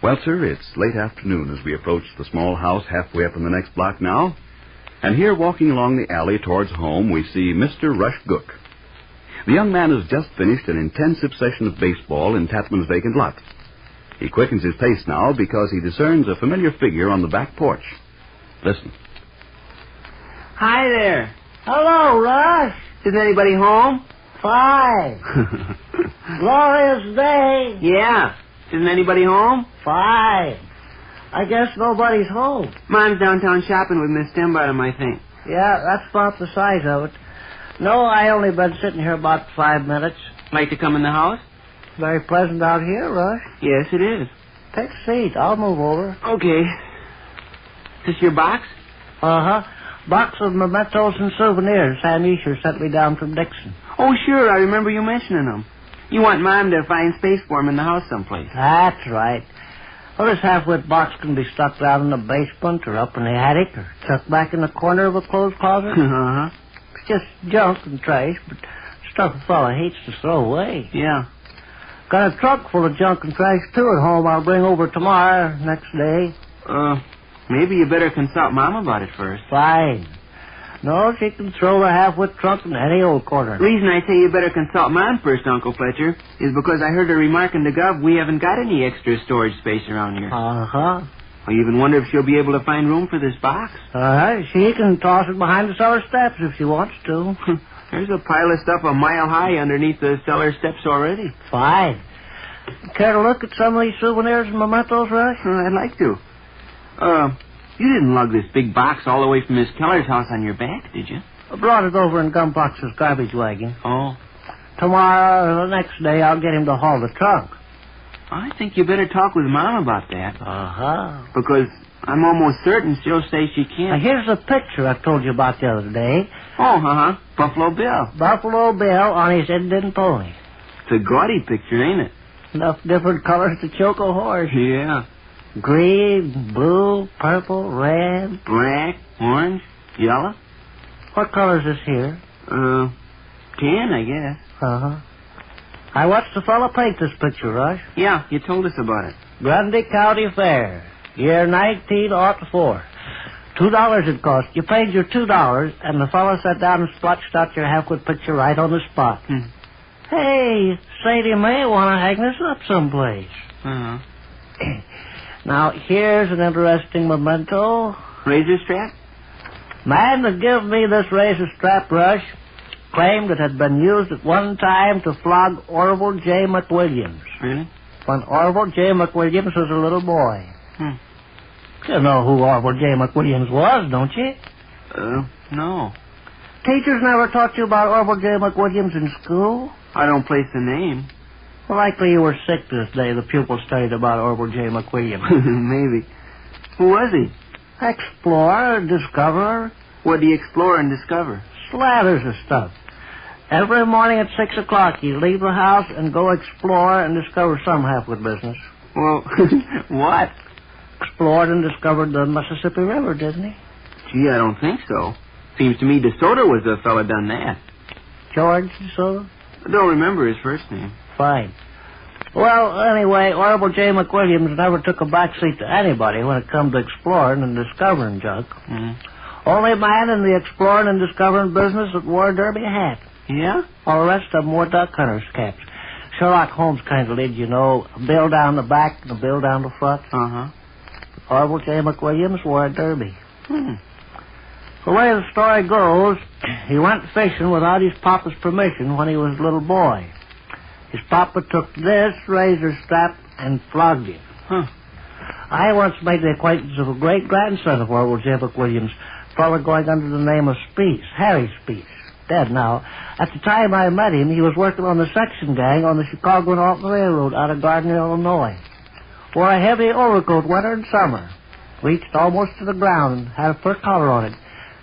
Well, sir, it's late afternoon as we approach the small house halfway up in the next block now. And here, walking along the alley towards home, we see Mr. Rush Gook. The young man has just finished an intensive session of baseball in Tatman's vacant lot. He quickens his pace now because he discerns a familiar figure on the back porch. Listen. Hi there. Hello, Rush. Is anybody home? Fine. Glorious day. Yeah. Isn't anybody home? Fine. I guess nobody's home. Mom's downtown shopping with Miss Stembottom, I think. Yeah, that's about the size of it. No, I only been sitting here about 5 minutes. Like to come in the house? Very pleasant out here, Rush. Yes, it is. Take a seat. I'll move over. Okay. Is this your box? Uh-huh. Box of mementos and souvenirs Sam Escher sent me down from Dixon. Oh, sure. I remember you mentioning them. You want Mom to find space for them in the house someplace. That's right. Well, this half-wit box can be stuck down in the basement or up in the attic or tucked back in the corner of a clothes closet. Uh-huh. It's just junk and trash, but stuff a fella hates to throw away. Yeah. Got a trunk full of junk and trash, too, at home. I'll bring over tomorrow, next day. Maybe you better consult Mom about it first. Fine. No, she can throw the half-wit trunk in any old corner. The reason I say you better consult Mom first, Uncle Fletcher, is because I heard her remarking to Gov we haven't got any extra storage space around here. Uh-huh. I even wonder if she'll be able to find room for this box. She can toss it behind the cellar steps if she wants to. There's a pile of stuff a mile high underneath the cellar steps already. Fine. Care to look at some of these souvenirs and mementos, Rush? I'd like to. You didn't lug this big box all the way from Miss Keller's house on your back, did you? I brought it over in Gumbox's garbage wagon. Oh. Tomorrow or the next day, I'll get him to haul the trunk. I think you better talk with Mom about that. Uh-huh. Because I'm almost certain she'll say she can't. Now, here's the picture I told you about the other day. Oh, uh-huh. Buffalo Bill. Buffalo Bill on his Indian pony. It's a gaudy picture, ain't it? Enough different colors to choke a horse. Yeah. Green, blue, purple, red. Black, orange, yellow. What color is this here? Tan, I guess. Uh-huh. I watched the fella paint this picture, Rush. Yeah, you told us about it. Grundy County Fair, year 1904. $2 it cost. You paid your $2, and the fella sat down and splotched out your half-wit picture right on the spot. Hey, Sadie may want to hang this up someplace. Uh-huh. Now, here's an interesting memento. Razor strap? Man that gave me this razor strap, Rush, claimed it had been used at one time to flog Orville J. McWilliams. Really? When Orville J. McWilliams was a little boy. You know who Orville J. McWilliams was, don't you? No. Teachers never taught you about Orville J. McWilliams in school? I don't place the name. Well, likely you were sick this day. The pupils studied about Orville J. McWilliams. Maybe. Who was he? Explorer, discoverer. What did he explore and discover? Slathers of stuff. Every morning at 6 o'clock, he'd leave the house and go explore and discover some half-wit business. Well, what? Explored and discovered the Mississippi River, didn't he? Gee, I don't think so. Seems to me DeSoto was the fella done that. George DeSoto? I don't remember his first name. Fine. Well, anyway, Orville J. McWilliams never took a backseat to anybody when it come to exploring and discovering junk. Only man in the exploring and discovering business that wore a derby hat. Yeah? All the rest of them wore duck hunters' caps. Sherlock Holmes kind of did, you know, a bill down the back and a bill down the front. Uh-huh. Orville J. McWilliams wore a derby. The way the story goes, he went fishing without his papa's permission when he was a little boy. His papa took this razor strap and flogged him. I once made the acquaintance of a great-grandson of Orville J. McWilliams, a fellow going under the name of Speece, Harry Speece, dead now. At the time I met him, he was working on the section gang on the Chicago and Alton Railroad out of Gardner, Illinois. Wore a heavy overcoat winter and summer. Reached almost to the ground and had a fur collar on it.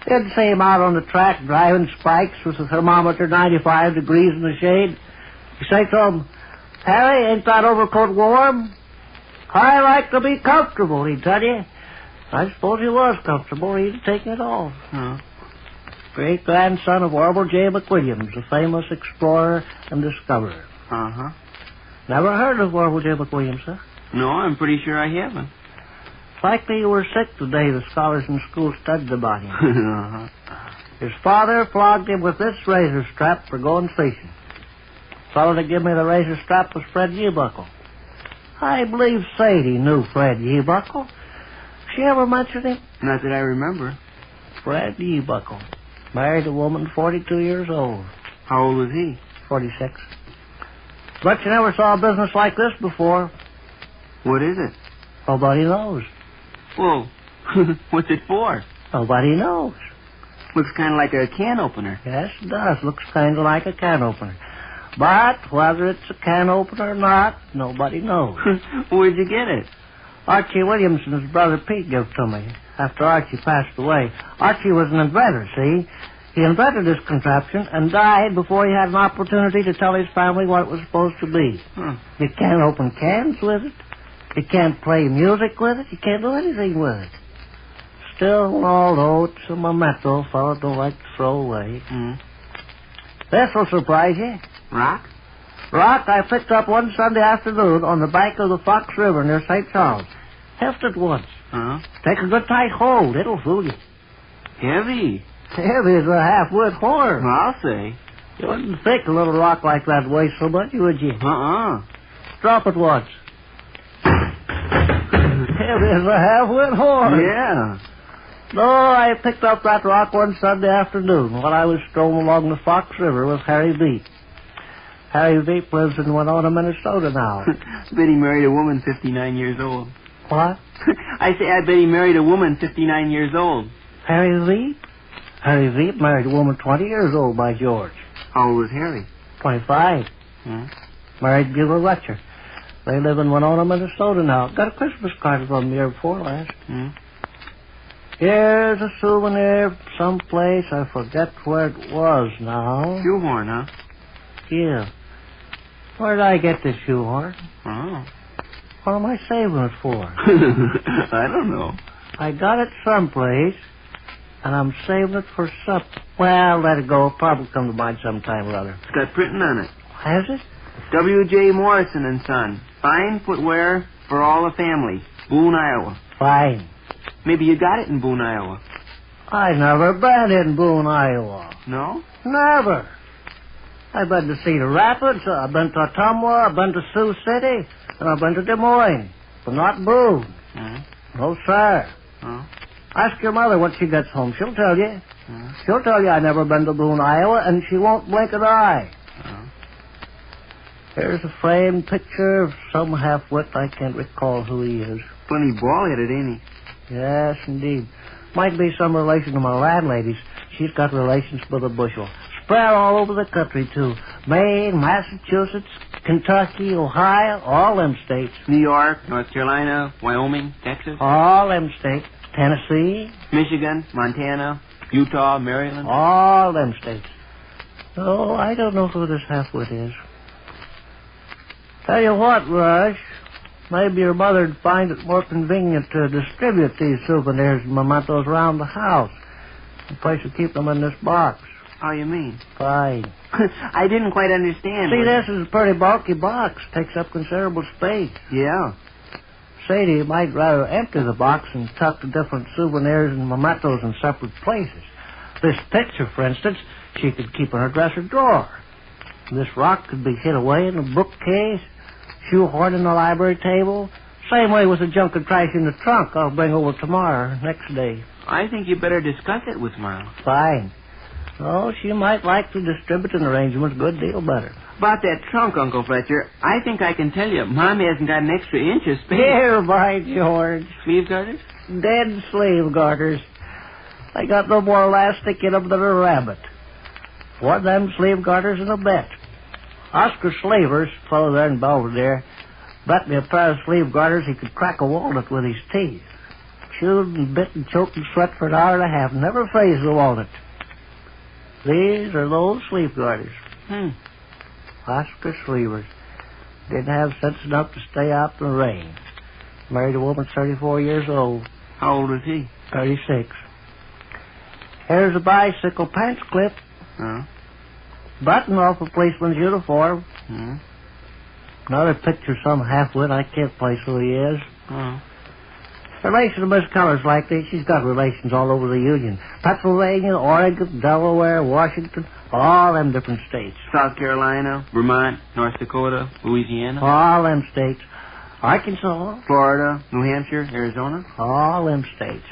You'd see him out on the track driving spikes with the thermometer 95 degrees in the shade. You say to him, Harry, ain't that overcoat warm? I like to be comfortable, he'd tell you. I suppose he was comfortable. He'd taken it off. Great-grandson of Orville J. McWilliams, the famous explorer and discoverer. Uh-huh. Never heard of Orville J. McWilliams, huh? No, I'm pretty sure I haven't. Likely you were sick the day the scholars in school studied about him. Uh-huh. His father flogged him with this razor strap for going fishing. The fellow that gave me the razor strap was Fred Yebuckle. I believe Sadie knew Fred Yebuckle. She ever mentioned him? Not that I remember. Fred Yebuckle. Married a woman 42 years old. How old was he? 46. But you never saw a business like this before. What is it? Nobody knows. Well, what's it for? Nobody knows. Looks kind of like a can opener. Yes, it does. Looks kind of like a can opener. But whether it's a can opener or not, nobody knows. Where'd you get it? Archie Williamson's brother Pete gave it to me after Archie passed away. Archie was an inventor, see? He invented this contraption and died before he had an opportunity to tell his family what it was supposed to be. You can't open cans with it. You can't play music with it. You can't do anything with it. Still, although it's a memento, a fellow don't like to throw away. This will surprise you. Rock? Rock I picked up one Sunday afternoon on the bank of the Fox River near St. Charles. Heft it once. Take a good tight hold. It'll fool you. Heavy. Heavy as a half-wood horn. I'll say. You wouldn't think a little rock like that weighs so much, would you? Drop it once. Heavy as a half-wood horn. Yeah. No, I picked up that rock one Sunday afternoon while I was strolling along the Fox River with Harry Veep. Harry Veep lives in Winona, Minnesota now. Bet he married a woman 59 years old. What? I say I bet he married a woman 59 years old. Harry Veep? Harry Veep married a woman 20 years old, by George. How old was Harry? 25. Married Bugler Fletcher. They live in Winona, Minnesota now. Got a Christmas card from the year before last. Here's a souvenir someplace. I forget where it was now. Shoehorn, huh? Yeah. Where did I get this shoehorn? What am I saving it for? I don't know. I got it someplace, and I'm saving it for supper. Well, let it go. It'll probably come to mind sometime or other. It's got printing on it. Has it? W.J. Morrison and Son. Fine footwear for all the family. Boone, Iowa. Fine. Maybe you got it in Boone, Iowa. I never been in Boone, Iowa. No? Never. I've been to Cedar Rapids, I've been to Ottumwa, I've been to Sioux City, and I've been to Des Moines, but not Boone. No, sir. Ask your mother when she gets home. She'll tell you. She'll tell you I never been to Boone, Iowa, and she won't blink an eye. Here's a framed picture of some half-wit. I can't recall who he is. Funny ball-headed, ain't he? Yes, indeed. Might be some relation to my landlady's. She's got relations by the bushel. Spread all over the country, too. Maine, Massachusetts, Kentucky, Ohio, all them states. New York, North Carolina, Wyoming, Texas. All them states. Tennessee. Michigan, Montana, Utah, Maryland. All them states. Oh, I don't know who this half-wit is. Tell you what, Rush. Maybe your mother'd find it more convenient to distribute these souvenirs and mementos around the house. The place will keep them in this box. How you mean? Fine. I didn't quite understand. See, this is a pretty bulky box. Takes up considerable space. Yeah. Sadie might rather empty the box and tuck the different souvenirs and mementos in separate places. This picture, for instance, she could keep in her dresser drawer. This rock could be hid away in a bookcase, shoehorn in the library table. Same way with the junk and trash in the trunk I'll bring over tomorrow, next day. I think you better discuss it with Mom. Fine. Oh, she might like the distributing arrangements a good deal better. About that trunk, Uncle Fletcher, I think I can tell you, Mom hasn't got an extra inch of space. Here, by George. Sleeve garters? Dead sleeve garters. I got no more elastic in them than a rabbit. 4 of them sleeve garters in a bet. Oscar Slavers, fellow there in Belvedere, bet me a pair of sleeve garters he could crack a walnut with his teeth. Chewed and bit and choked and sweat for an hour and a half. Never phased the walnut. These are those sleeve garters. Oscar Slavers. Didn't have sense enough to stay out in the rain. Married a woman 34 years old. How old is he? 36. Here's a bicycle pants clip. Button off a policeman's uniform. Another picture, some half-wit. I can't place who he is. Oh. Relation to Miss Colors like this, she's got relations all over the Union. Pennsylvania, Oregon, Delaware, Washington, all them different states. South Carolina, Vermont, North Dakota, Louisiana. All them states. Arkansas. Florida, New Hampshire, Arizona. All them states.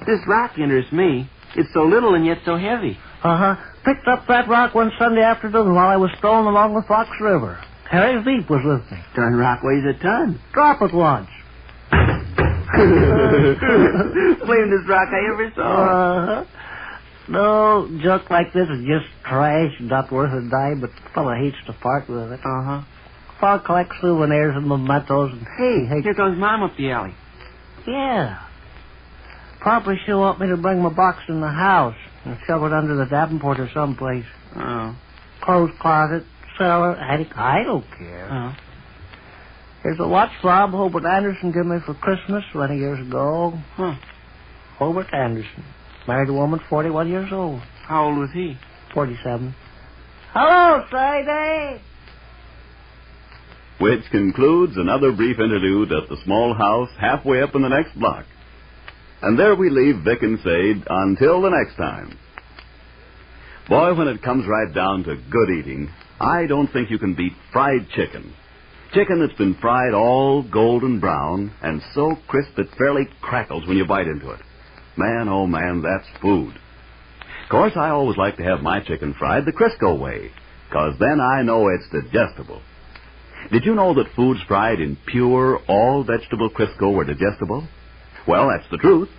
This rock interests me. It's so little and yet so heavy. Uh-huh. Picked up that rock one Sunday afternoon while I was strolling along the Fox River. Harry Veep was with me. Darn rock weighs a ton. Drop it once. Flamedest rock I ever saw. Uh-huh. No, junk like this is just trash, not worth a dime, but the fella hates to part with it. Uh-huh. I'll collect souvenirs and mementos. And, Hey, here comes Mom up the alley. Yeah. Probably she'll want me to bring my box in the house and shove it under the davenport or someplace. Oh. Clothes closet, cellar, attic. I don't care. Oh. Here's a watch fob Hobart Anderson gave me for Christmas 20 years ago. Huh. Hobart Anderson. Married a woman 41 years old. How old was he? 47. Hello, Sade. Which concludes another brief interlude at the small house halfway up in the next block. And there we leave Vic and Sade until the next time. Boy, when it comes right down to good eating, I don't think you can beat fried chicken. Chicken that's been fried all golden brown and so crisp it fairly crackles when you bite into it. Man, oh man, that's food. Of course, I always like to have my chicken fried the Crisco way, 'cause then I know it's digestible. Did you know that foods fried in pure, all-vegetable Crisco were digestible? Well, that's the truth.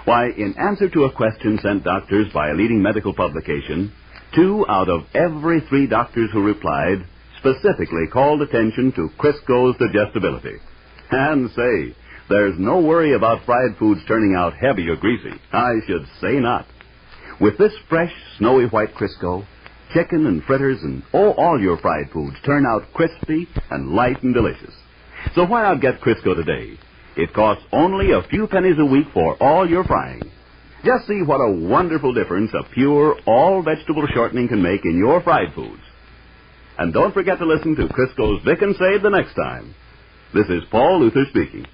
Why, in answer to a question sent doctors by a leading medical publication, 2 out of every 3 doctors who replied specifically called attention to Crisco's digestibility. And say, there's no worry about fried foods turning out heavy or greasy. I should say not. With this fresh, snowy white Crisco, chicken and fritters and all your fried foods turn out crispy and light and delicious. So why not get Crisco today? It costs only a few pennies a week for all your frying. Just see what a wonderful difference a pure, all-vegetable shortening can make in your fried foods. And don't forget to listen to Crisco's Vic and Sade the next time. This is Paul Luther speaking.